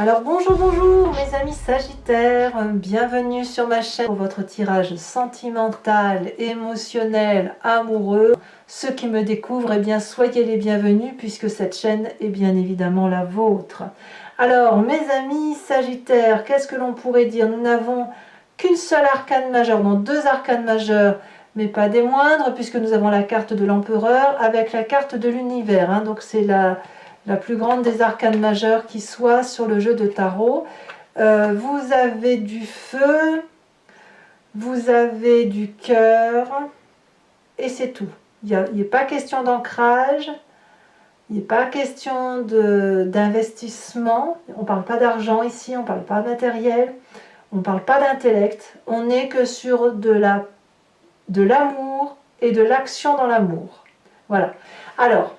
Alors bonjour mes amis Sagittaires, bienvenue sur ma chaîne pour votre tirage sentimental, émotionnel, amoureux. Ceux qui me découvrent, eh bien soyez les bienvenus puisque cette chaîne est bien évidemment la vôtre. Alors mes amis Sagittaires, qu'est-ce que l'on pourrait dire? Nous n'avons qu'une seule arcane majeure, non deux arcanes majeures, mais pas des moindres puisque nous avons la carte de l'empereur avec la carte de l'univers, donc c'est la plus grande des arcanes majeures qui soit sur le jeu de tarot. Vous avez du feu, vous avez du cœur, et c'est tout. Il n'est pas question d'ancrage, il n'est pas question d'investissement, on ne parle pas d'argent ici, on ne parle pas de matériel, on ne parle pas d'intellect, on n'est que sur de l'amour et de l'action dans l'amour. Voilà. Alors,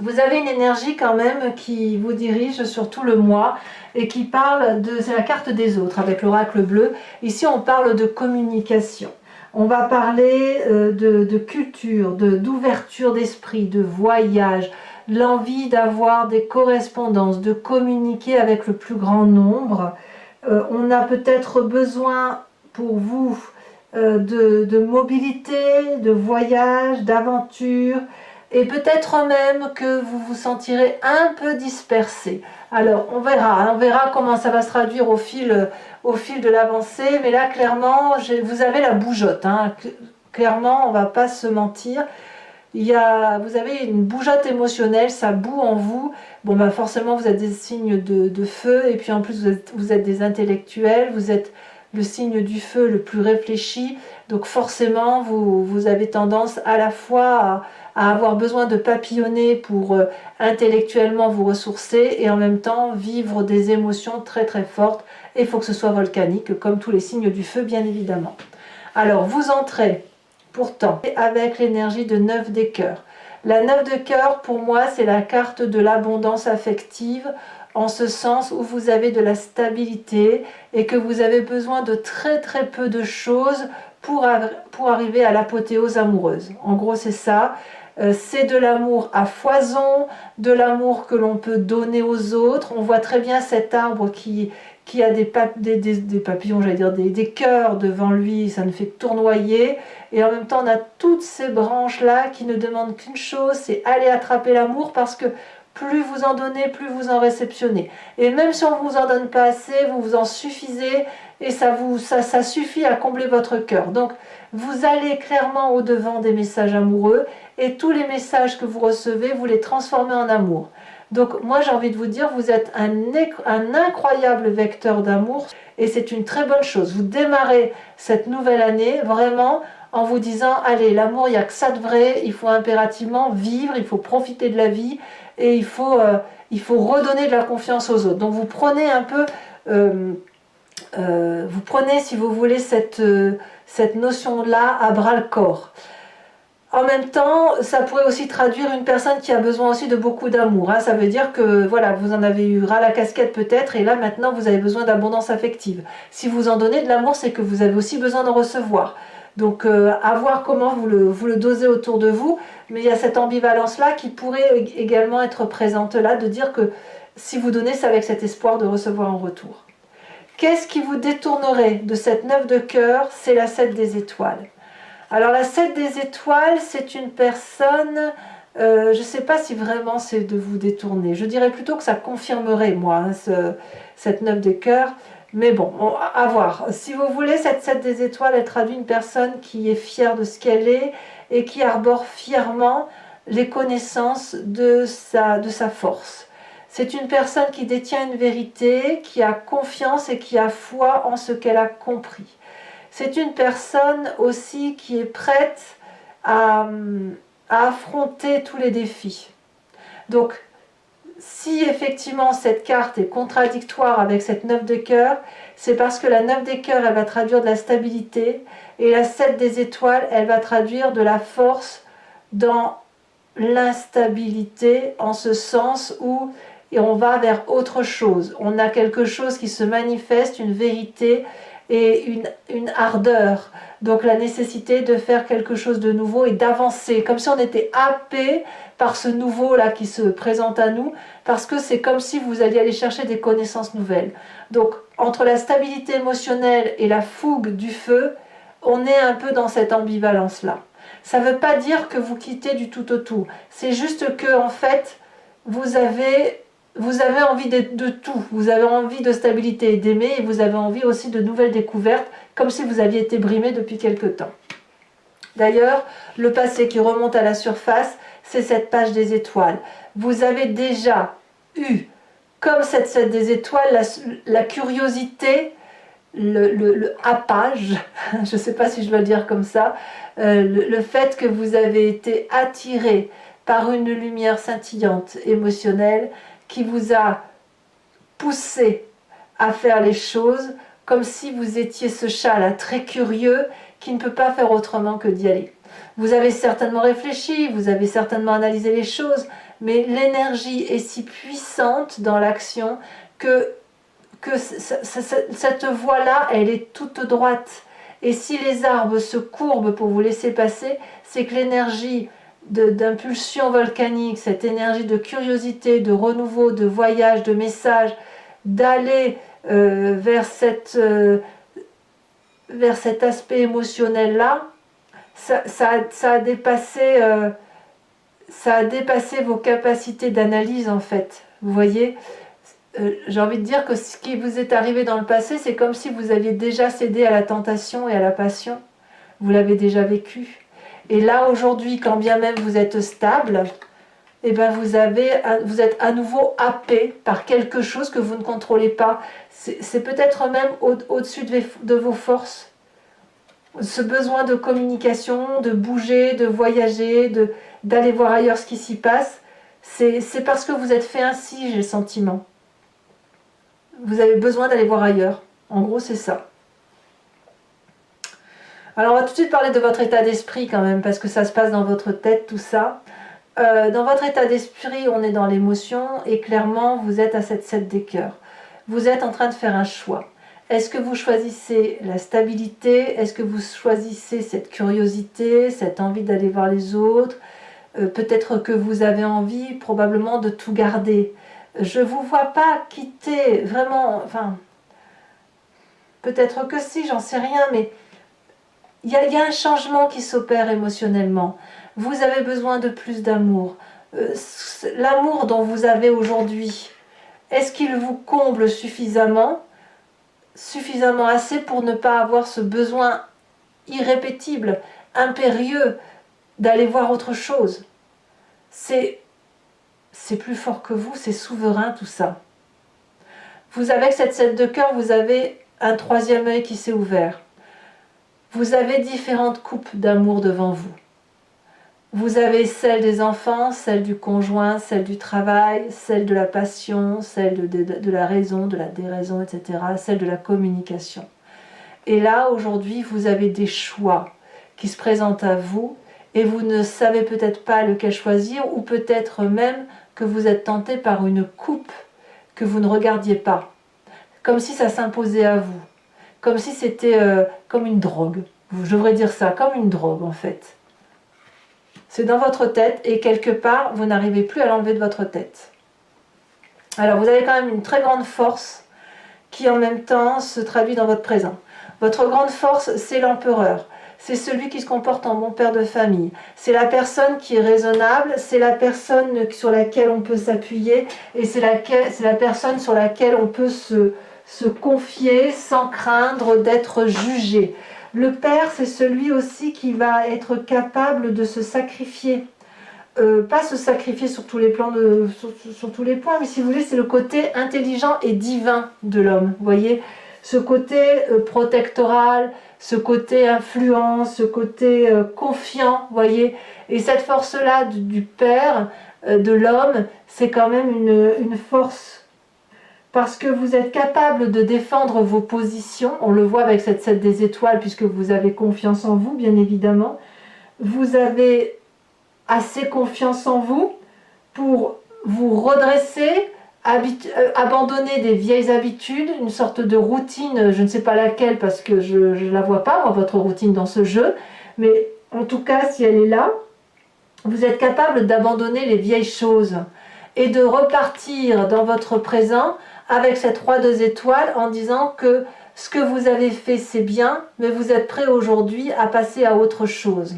vous avez une énergie quand même qui vous dirige sur tout le mois et qui parle de... C'est la carte des autres avec l'oracle bleu. Ici, on parle de communication. On va parler de culture, d'ouverture d'esprit, de voyage, l'envie d'avoir des correspondances, de communiquer avec le plus grand nombre. On a peut-être besoin pour vous de mobilité, de voyage, d'aventure. Et peut-être même que vous vous sentirez un peu dispersé. Alors on verra comment ça va se traduire au fil de l'avancée. Mais là clairement, vous avez la bougeotte. Clairement, on ne va pas se mentir. Vous avez une bougeotte émotionnelle, ça bout en vous. Bon ben forcément vous êtes des signes de feu. Et puis en plus vous êtes des intellectuels. Vous êtes le signe du feu le plus réfléchi. Donc forcément vous avez tendance à la fois à avoir besoin de papillonner pour intellectuellement vous ressourcer et en même temps vivre des émotions très très fortes. Et il faut que ce soit volcanique, comme tous les signes du feu bien évidemment. Alors vous entrez pourtant avec l'énergie de 9 des cœurs. La 9 de cœur pour moi c'est la carte de l'abondance affective, en ce sens où vous avez de la stabilité et que vous avez besoin de très très peu de choses pour arriver à l'apothéose amoureuse. En gros c'est ça. C'est de l'amour à foison, de l'amour que l'on peut donner aux autres. On voit très bien cet arbre qui a des papillons, j'allais dire des cœurs devant lui, ça ne fait que tournoyer. Et en même temps, on a toutes ces branches-là qui ne demandent qu'une chose, c'est aller attraper l'amour parce que plus vous en donnez, plus vous en réceptionnez. Et même si on ne vous en donne pas assez, vous vous en suffisez et ça suffit à combler votre cœur. Donc, vous allez clairement au-devant des messages amoureux et tous les messages que vous recevez, vous les transformez en amour. Donc moi j'ai envie de vous dire, vous êtes un incroyable vecteur d'amour et c'est une très bonne chose. Vous démarrez cette nouvelle année vraiment en vous disant, allez, l'amour, il n'y a que ça de vrai, il faut impérativement vivre, il faut profiter de la vie et il faut redonner de la confiance aux autres. Donc vous prenez un peu, vous prenez si vous voulez cette notion-là à bras-le-corps. En même temps, ça pourrait aussi traduire une personne qui a besoin aussi de beaucoup d'amour. Ça veut dire que voilà, vous en avez eu ras la casquette peut-être, et là maintenant vous avez besoin d'abondance affective. Si vous en donnez de l'amour, c'est que vous avez aussi besoin d'en recevoir. Donc à voir comment vous le dosez autour de vous, mais il y a cette ambivalence-là qui pourrait également être présente là, de dire que si vous donnez, c'est avec cet espoir de recevoir en retour. Qu'est-ce qui vous détournerait de cette 9 de cœur? C'est la 7 des étoiles. Alors la 7 des étoiles, c'est une personne, je ne sais pas si vraiment c'est de vous détourner. Je dirais plutôt que ça confirmerait, moi, cette 9 des cœurs. Mais bon, à voir. Si vous voulez, cette 7 des étoiles, elle traduit une personne qui est fière de ce qu'elle est et qui arbore fièrement les connaissances de sa force. C'est une personne qui détient une vérité, qui a confiance et qui a foi en ce qu'elle a compris. C'est une personne aussi qui est prête à affronter tous les défis. Donc, si effectivement cette carte est contradictoire avec cette 9 de cœur, c'est parce que la 9 des cœurs, elle va traduire de la stabilité, et la 7 des étoiles, elle va traduire de la force dans l'instabilité, en ce sens où et on va vers autre chose. On a quelque chose qui se manifeste, une vérité et une ardeur. Donc la nécessité de faire quelque chose de nouveau et d'avancer, comme si on était happé par ce nouveau-là qui se présente à nous, parce que c'est comme si vous alliez aller chercher des connaissances nouvelles. Donc entre la stabilité émotionnelle et la fougue du feu, on est un peu dans cette ambivalence-là. Ça ne veut pas dire que vous quittez du tout au tout. C'est juste que, en fait, vous avez envie de tout. Vous avez envie de stabilité et d'aimer, et vous avez envie aussi de nouvelles découvertes, comme si vous aviez été brimé depuis quelque temps. D'ailleurs, le passé qui remonte à la surface, c'est cette page des étoiles. Vous avez déjà eu, comme cette des étoiles, la curiosité, le happage, je ne sais pas si je dois le dire comme ça, le fait que vous avez été attiré par une lumière scintillante, émotionnelle, qui vous a poussé à faire les choses comme si vous étiez ce chat-là très curieux qui ne peut pas faire autrement que d'y aller. Vous avez certainement réfléchi, vous avez certainement analysé les choses, mais l'énergie est si puissante dans l'action que cette voie-là, elle est toute droite. Et si les arbres se courbent pour vous laisser passer, c'est que l'énergie d'impulsion volcanique, cette énergie de curiosité, de renouveau, de voyage, de message, d'aller vers cet aspect émotionnel-là, ça a dépassé vos capacités d'analyse en fait. Vous voyez, j'ai envie de dire que ce qui vous est arrivé dans le passé, c'est comme si vous aviez déjà cédé à la tentation et à la passion. Vous l'avez déjà vécu. Et là, aujourd'hui, quand bien même vous êtes stable, eh ben vous êtes à nouveau happé par quelque chose que vous ne contrôlez pas. C'est peut-être même au-dessus de vos forces. Ce besoin de communication, de bouger, de voyager, d'aller voir ailleurs ce qui s'y passe, c'est parce que vous êtes fait ainsi, j'ai le sentiment. Vous avez besoin d'aller voir ailleurs. En gros, c'est ça. Alors, on va tout de suite parler de votre état d'esprit quand même, parce que ça se passe dans votre tête, tout ça. Dans votre état d'esprit, on est dans l'émotion, et clairement, vous êtes à cette 7 des cœurs. Vous êtes en train de faire un choix. Est-ce que vous choisissez la stabilité? Est-ce que vous choisissez cette curiosité, cette envie d'aller voir les autres? Peut-être que vous avez envie, probablement, de tout garder. Je ne vous vois pas quitter, vraiment, enfin, peut-être que si, j'en sais rien, mais il y a un changement qui s'opère émotionnellement. Vous avez besoin de plus d'amour. L'amour dont vous avez aujourd'hui, est-ce qu'il vous comble suffisamment assez pour ne pas avoir ce besoin irrépétible, impérieux, d'aller voir autre chose? C'est plus fort que vous, c'est souverain tout ça. Vous avez cette 7 de cœur, vous avez un troisième œil qui s'est ouvert. Vous avez différentes coupes d'amour devant vous. Vous avez celle des enfants, celle du conjoint, celle du travail, celle de la passion, celle de la raison, de la déraison, etc., celle de la communication. Et là, aujourd'hui, vous avez des choix qui se présentent à vous et vous ne savez peut-être pas lequel choisir, ou peut-être même que vous êtes tenté par une coupe que vous ne regardiez pas, comme si ça s'imposait à vous, comme si c'était comme une drogue. Je devrais dire ça, comme une drogue en fait. C'est dans votre tête et quelque part, vous n'arrivez plus à l'enlever de votre tête. Alors vous avez quand même une très grande force qui en même temps se traduit dans votre présent. Votre grande force, c'est l'empereur. C'est celui qui se comporte en bon père de famille. C'est la personne qui est raisonnable, c'est la personne sur laquelle on peut s'appuyer et c'est la personne sur laquelle on peut se confier sans craindre d'être jugé. Le père, c'est celui aussi qui va être capable de se sacrifier. Pas se sacrifier sur tous les plans, sur tous les points, mais si vous voulez, c'est le côté intelligent et divin de l'homme. Vous voyez, ce côté protectoral, ce côté influence, ce côté confiant, vous voyez. Et cette force-là du père, de l'homme, c'est quand même une force. Parce que vous êtes capable de défendre vos positions, on le voit avec cette 7 des étoiles, puisque vous avez confiance en vous, bien évidemment. Vous avez assez confiance en vous pour vous redresser abandonner des vieilles habitudes, une sorte de routine, je ne sais pas laquelle parce que je ne la vois pas, moi, votre routine dans ce jeu, mais en tout cas, si elle est là, vous êtes capable d'abandonner les vieilles choses et de repartir dans votre présent avec cette roi 2 étoiles en disant que ce que vous avez fait c'est bien, mais vous êtes prêt aujourd'hui à passer à autre chose.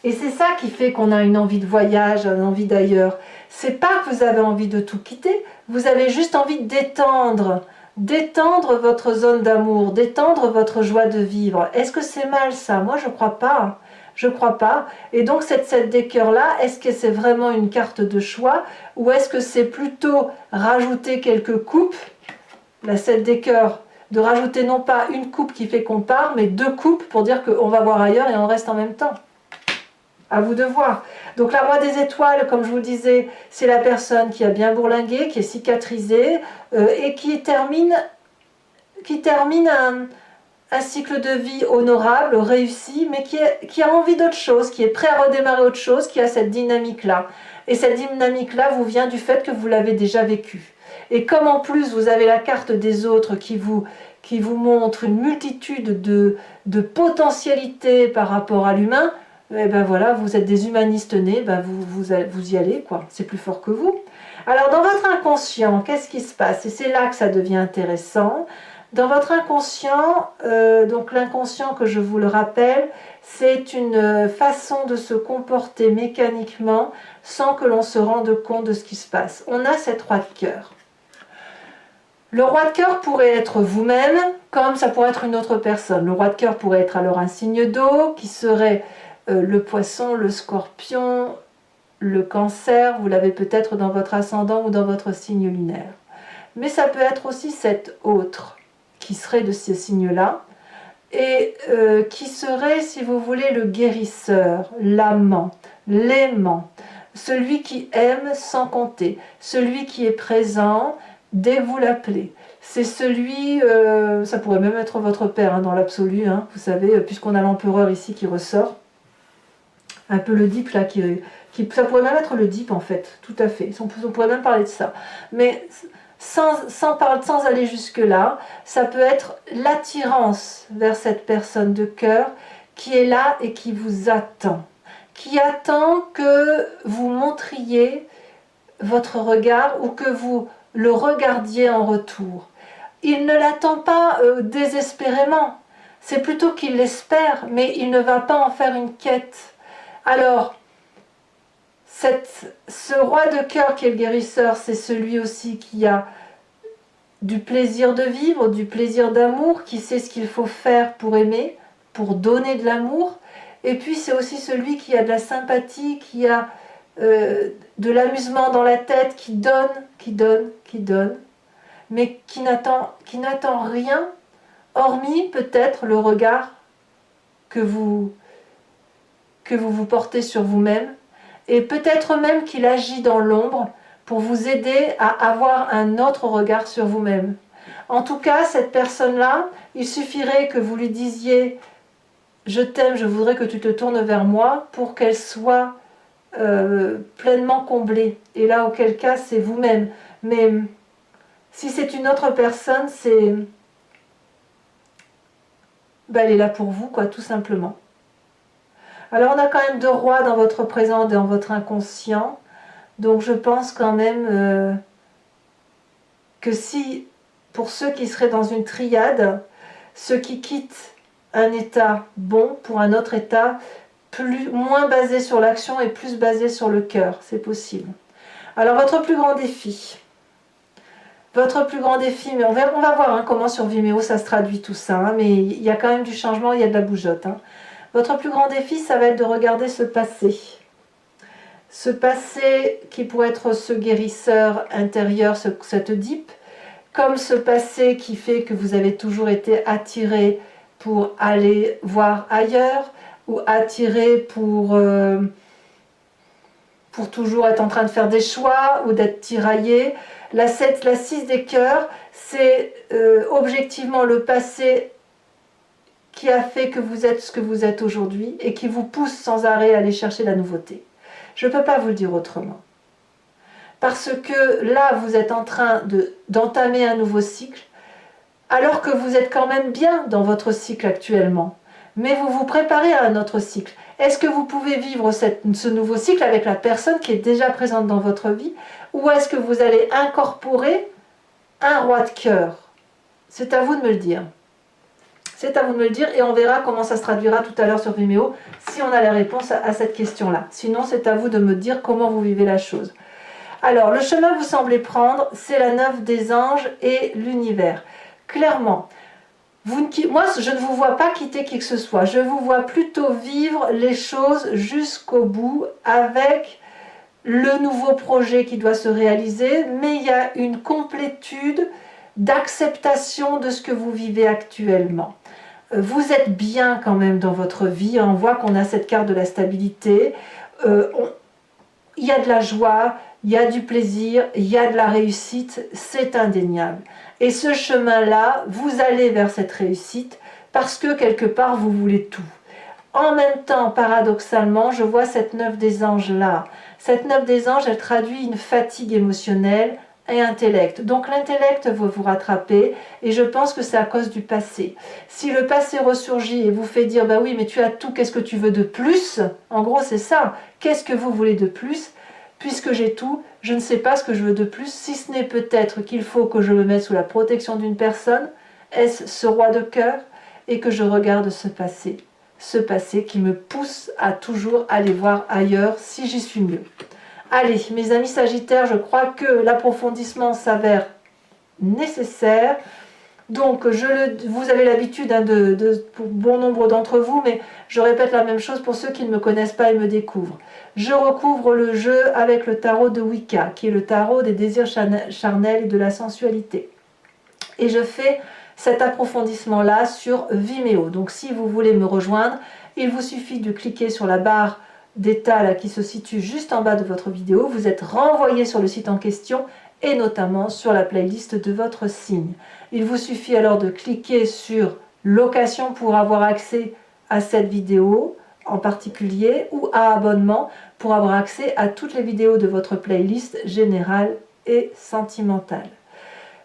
Et c'est ça qui fait qu'on a une envie de voyage, une envie d'ailleurs. C'est pas que vous avez envie de tout quitter, vous avez juste envie d'étendre votre zone d'amour, d'étendre votre joie de vivre. Est-ce que c'est mal ça? Moi je crois pas. Je crois pas. Et donc cette 7 des cœurs là, est-ce que c'est vraiment une carte de choix ou est-ce que c'est plutôt rajouter quelques coupes, la 7 des cœurs, de rajouter non pas une coupe qui fait qu'on part, mais 2 coupes pour dire qu'on va voir ailleurs et on reste en même temps. À vous de voir. Donc la roi des étoiles, comme je vous disais, c'est la personne qui a bien bourlingué, qui est cicatrisée et qui termine un cycle de vie honorable, réussi, mais qui a envie d'autre chose, qui est prêt à redémarrer autre chose, qui a cette dynamique-là. Et cette dynamique-là vous vient du fait que vous l'avez déjà vécue. Et comme en plus vous avez la carte des autres qui vous montre une multitude de potentialités par rapport à l'humain, et ben voilà, vous êtes des humanistes nés, ben vous y allez, quoi. C'est plus fort que vous. Alors dans votre inconscient, qu'est-ce qui se passe? Et c'est là que ça devient intéressant. Dans votre inconscient, donc l'inconscient que je vous le rappelle, c'est une façon de se comporter mécaniquement sans que l'on se rende compte de ce qui se passe. On a cette roi de cœur. Le roi de cœur pourrait être vous-même, comme ça pourrait être une autre personne. Le roi de cœur pourrait être alors un signe d'eau, qui serait le poisson, le scorpion, le cancer, vous l'avez peut-être dans votre ascendant ou dans votre signe lunaire. Mais ça peut être aussi cet autre, qui serait de ces signes-là, et qui serait, si vous voulez, le guérisseur, l'amant, l'aimant, celui qui aime sans compter, celui qui est présent dès que vous l'appelez. C'est celui, ça pourrait même être votre père hein, dans l'absolu, hein, vous savez, puisqu'on a l'empereur ici qui ressort, un peu le Deep là, ça pourrait même être le Deep en fait, tout à fait, on pourrait même parler de ça. Mais sans aller jusque-là, ça peut être l'attirance vers cette personne de cœur qui est là et qui vous attend. Qui attend que vous montriez votre regard ou que vous le regardiez en retour. Il ne l'attend pas désespérément, c'est plutôt qu'il l'espère, mais il ne va pas en faire une quête. Alors, ce roi de cœur qui est le guérisseur, c'est celui aussi qui a du plaisir de vivre, du plaisir d'amour, qui sait ce qu'il faut faire pour aimer, pour donner de l'amour. Et puis c'est aussi celui qui a de la sympathie, qui a de l'amusement dans la tête, qui donne, mais qui n'attend rien, hormis peut-être le regard que vous portez sur vous-même, et peut-être même qu'il agit dans l'ombre pour vous aider à avoir un autre regard sur vous-même. En tout cas, cette personne-là, il suffirait que vous lui disiez « Je t'aime, je voudrais que tu te tournes vers moi » pour qu'elle soit pleinement comblée. Et là, auquel cas, c'est vous-même. Mais si c'est une autre personne, elle est là pour vous, quoi, tout simplement. Alors, on a quand même 2 rois dans votre présent, dans votre inconscient. Donc, je pense quand même que si, pour ceux qui seraient dans une triade, ceux qui quittent un état bon pour un autre état, moins basé sur l'action et plus basé sur le cœur, c'est possible. Alors, votre plus grand défi, mais on va voir hein, comment sur Vimeo ça se traduit tout ça, hein, mais il y a quand même du changement, il y a de la bougeotte. Hein. Votre plus grand défi, ça va être de regarder ce passé. Ce passé qui pourrait être ce guérisseur intérieur, cette Deep, comme ce passé qui fait que vous avez toujours été attiré pour aller voir ailleurs, ou attiré pour toujours être en train de faire des choix, ou d'être tiraillé. La 6 des cœurs, c'est objectivement le passé qui a fait que vous êtes ce que vous êtes aujourd'hui et qui vous pousse sans arrêt à aller chercher la nouveauté. Je ne peux pas vous le dire autrement. Parce que là, vous êtes en train d'entamer un nouveau cycle, alors que vous êtes quand même bien dans votre cycle actuellement. Mais vous vous préparez à un autre cycle. Est-ce que vous pouvez vivre ce nouveau cycle avec la personne qui est déjà présente dans votre vie, ou est-ce que vous allez incorporer un roi de cœur? C'est à vous de me le dire. C'est à vous de me le dire et on verra comment ça se traduira tout à l'heure sur Vimeo si on a la réponse à cette question-là. Sinon, c'est à vous de me dire comment vous vivez la chose. Alors, le chemin que vous semblez prendre, c'est la 9 des anges et l'univers. Clairement, moi, je ne vous vois pas quitter qui que ce soit. Je vous vois plutôt vivre les choses jusqu'au bout avec le nouveau projet qui doit se réaliser, mais il y a une complétude d'acceptation de ce que vous vivez actuellement. Vous êtes bien quand même dans votre vie, on voit qu'on a cette carte de la stabilité, il y a de la joie, il y a du plaisir, il y a de la réussite, c'est indéniable. Et ce chemin-là, vous allez vers cette réussite parce que quelque part vous voulez tout. En même temps, paradoxalement, je vois cette 9 des anges là. Cette 9 des anges, elle traduit une fatigue émotionnelle et intellect. Donc l'intellect va vous rattraper et je pense que c'est à cause du passé. Si le passé ressurgit et vous fait dire bah oui mais tu as tout, qu'est-ce que tu veux de plus? En gros c'est ça, qu'est-ce que vous voulez de plus? Puisque j'ai tout, je ne sais pas ce que je veux de plus, si ce n'est peut-être qu'il faut que je me mette sous la protection d'une personne, est-ce ce roi de cœur, et que je regarde ce passé qui me pousse à toujours aller voir ailleurs si j'y suis mieux. Allez, mes amis Sagittaires, je crois que l'approfondissement s'avère nécessaire. Donc, vous avez l'habitude pour bon nombre d'entre vous, mais je répète la même chose pour ceux qui ne me connaissent pas et me découvrent. Je recouvre le jeu avec le tarot de Wicca, qui est le tarot des désirs charnels et de la sensualité. Et je fais cet approfondissement-là sur Vimeo. Donc, si vous voulez me rejoindre, il vous suffit de cliquer sur la barre d'état qui se situe juste en bas de votre vidéo. Vous êtes renvoyé sur le site en question et notamment sur la playlist de votre signe. Il vous suffit alors de cliquer sur location pour avoir accès à cette vidéo en particulier ou à abonnement pour avoir accès à toutes les vidéos de votre playlist générale et sentimentale.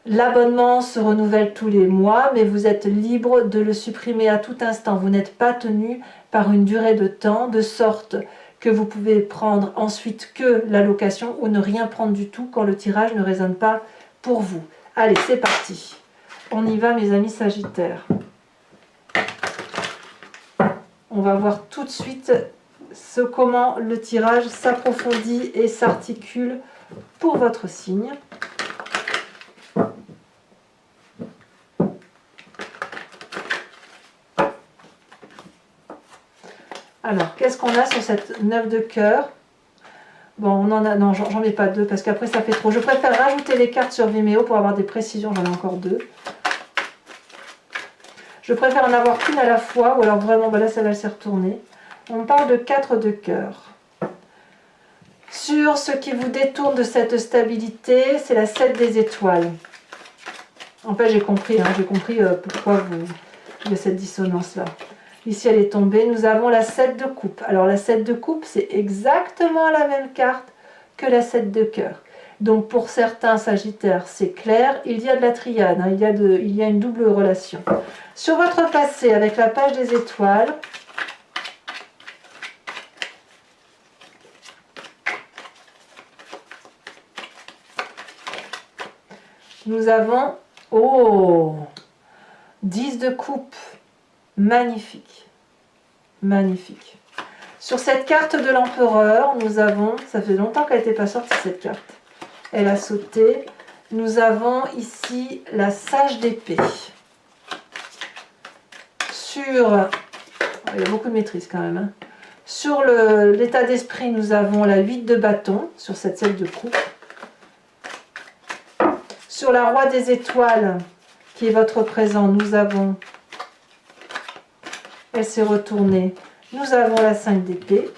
L'abonnement se renouvelle tous les mois, mais vous êtes libre de le supprimer à tout instant. Vous n'êtes pas tenu par une durée de temps, de sorte que vous pouvez prendre ensuite que la location ou ne rien prendre du tout quand le tirage ne résonne pas pour vous. Allez, c'est parti. On y va, mes amis Sagittaires. On va voir tout de suite comment le tirage s'approfondit et s'articule pour votre signe. Alors, qu'est-ce qu'on a sur cette 9 de cœur? Bon, on en a... Non, j'en mets pas deux parce qu'après ça fait trop. Je préfère rajouter les cartes sur Vimeo pour avoir des précisions. J'en ai encore deux. Je préfère en avoir qu'une à la fois ou alors vraiment, ben là, ça va se retourner. On parle de 4 de cœur. Sur ce qui vous détourne de cette stabilité, c'est la 7 des étoiles. En fait, j'ai compris pourquoi il y a cette dissonance-là. Ici, elle est tombée. Nous avons la 7 de coupe. Alors, la 7 de coupe, c'est exactement la même carte que la 7 de cœur. Donc, pour certains Sagittaires, c'est clair. Il y a de la triade. Hein, il y a une double relation. Sur votre passé, avec la page des étoiles, nous avons... Oh 10 de coupe. Magnifique, magnifique. Sur cette carte de l'empereur, nous avons, ça fait longtemps qu'elle n'était pas sortie cette carte, elle a sauté, nous avons ici la sage d'épée. Il y a beaucoup de maîtrise quand même. Hein. Sur l'état d'esprit, nous avons la 8 de bâton, sur cette 7 de coupe. Sur la roi des étoiles, qui est votre présent, nous avons... Elle s'est retournée. Nous avons la 5 d'épée.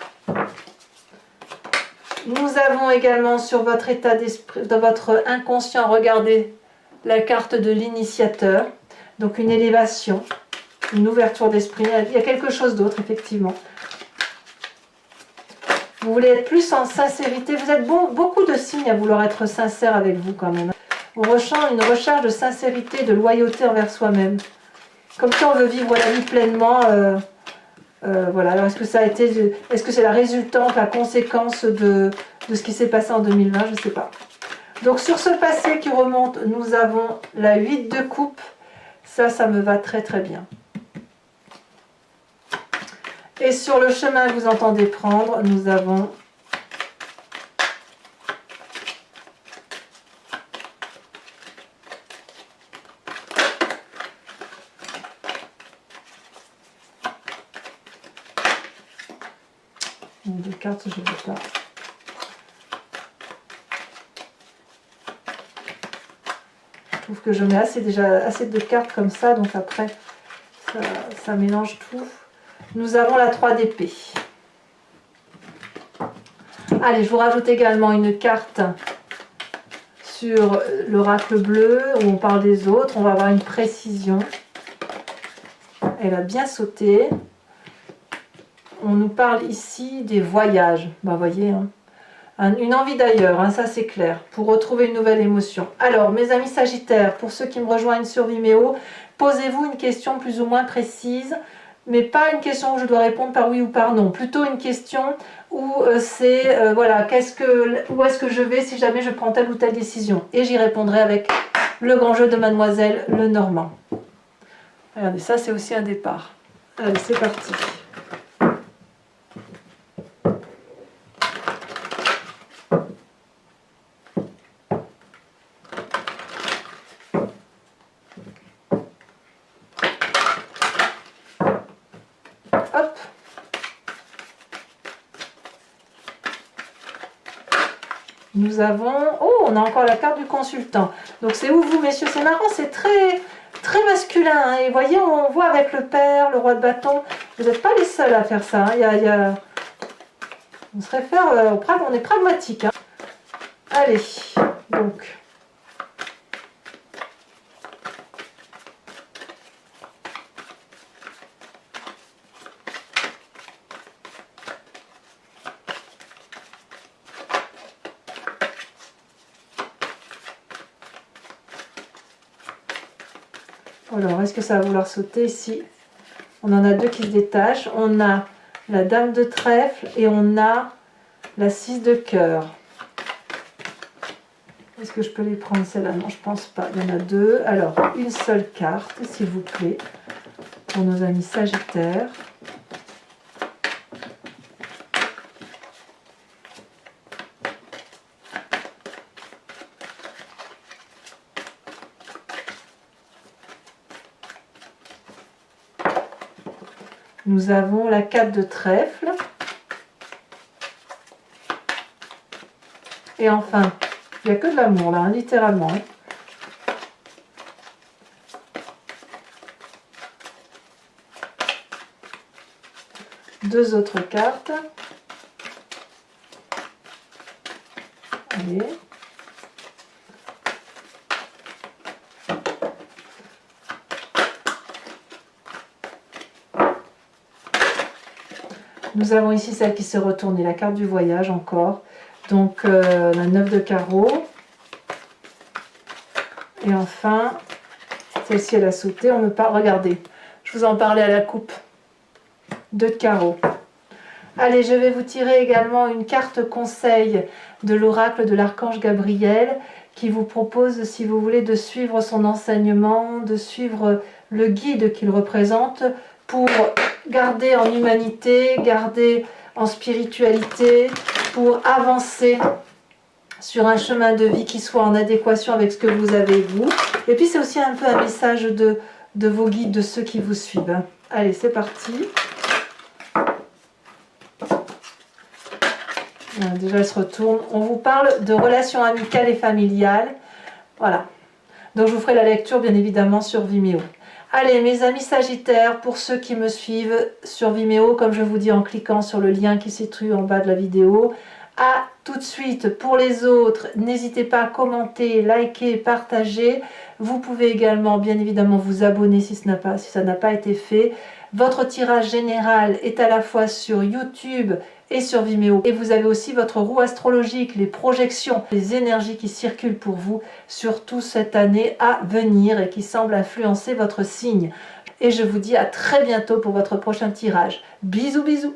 Nous avons également sur votre état d'esprit, dans votre inconscient, regardez la carte de l'initiateur. Donc une élévation, une ouverture d'esprit. Il y a quelque chose d'autre, effectivement. Vous voulez être plus en sincérité. Vous êtes beaucoup de signes à vouloir être sincère avec vous quand même. On ressent une recherche de sincérité, de loyauté envers soi-même. Comme si on veut vivre la vie pleinement. Voilà. Alors est-ce que ça a été, est-ce que c'est la résultante, la conséquence de ce qui s'est passé en 2020? Je ne sais pas. Donc sur ce passé qui remonte, nous avons la 8 de coupe. Ça me va très très bien. Et sur le chemin que vous entendez prendre, nous avons deux cartes, je ne veux pas. Je trouve que je mets déjà assez de cartes comme ça, donc après ça mélange tout. Nous avons la 3 d'épée. Allez, je vous rajoute également une carte sur l'oracle bleu où on parle des autres. On va avoir une précision. Elle a bien sauté. On nous parle ici des voyages. Bah, voyez, hein. Une envie d'ailleurs, hein, ça c'est clair, pour retrouver une nouvelle émotion. Alors, mes amis Sagittaires, pour ceux qui me rejoignent sur Vimeo, posez-vous une question plus ou moins précise, mais pas une question où je dois répondre par oui ou par non. Plutôt une question où c'est, voilà, où est-ce que je vais si jamais je prends telle ou telle décision. Et j'y répondrai avec le grand jeu de Mademoiselle Lenormand. Regardez, ça c'est aussi un départ. Allez, c'est parti. Hop. Nous avons... Oh, on a encore la carte du consultant. Donc c'est où vous, messieurs? C'est marrant, c'est très masculin. Hein. Et voyez, on voit avec le père, le roi de bâton. Vous n'êtes pas les seuls à faire ça. Hein. On se réfère... on est pragmatique. Hein. Allez, donc... Alors, est-ce que ça va vouloir sauter ici? On en a deux qui se détachent. On a la dame de trèfle et on a la 6 de cœur. Est-ce que je peux les prendre celle-là? Non, je pense pas. Il y en a deux. Alors, une seule carte, s'il vous plaît, pour nos amis Sagittaires. Nous avons la 4 de trèfle. Et enfin, il n'y a que de l'amour là, hein, littéralement. Hein. Deux autres cartes. Allez. Nous avons ici celle qui s'est retournée, la carte du voyage encore. Donc la 9 de carreau. Et enfin, celle-ci elle a sauté. On me parle, regardez, je vous en parlais à la coupe. 2 de carreau. Allez, je vais vous tirer également une carte conseil de l'oracle de l'archange Gabriel qui vous propose, si vous voulez, de suivre son enseignement, de suivre le guide qu'il représente pour garder en humanité, garder en spiritualité, pour avancer sur un chemin de vie qui soit en adéquation avec ce que vous avez vous. Et puis c'est aussi un peu un message de vos guides, de ceux qui vous suivent. Allez, c'est parti. Déjà, elle se retourne. On vous parle de relations amicales et familiales. Voilà. Donc, je vous ferai la lecture, bien évidemment, sur Vimeo. Allez, mes amis Sagittaires, pour ceux qui me suivent sur Vimeo, comme je vous dis en cliquant sur le lien qui se trouve en bas de la vidéo, à tout de suite. Pour les autres, n'hésitez pas à commenter, liker, partager. Vous pouvez également, bien évidemment, vous abonner si ça n'a pas été fait. Votre tirage général est à la fois sur YouTube et sur Vimeo. Et vous avez aussi votre roue astrologique, les projections, les énergies qui circulent pour vous, surtout cette année à venir et qui semblent influencer votre signe. Et je vous dis à très bientôt pour votre prochain tirage. Bisous bisous.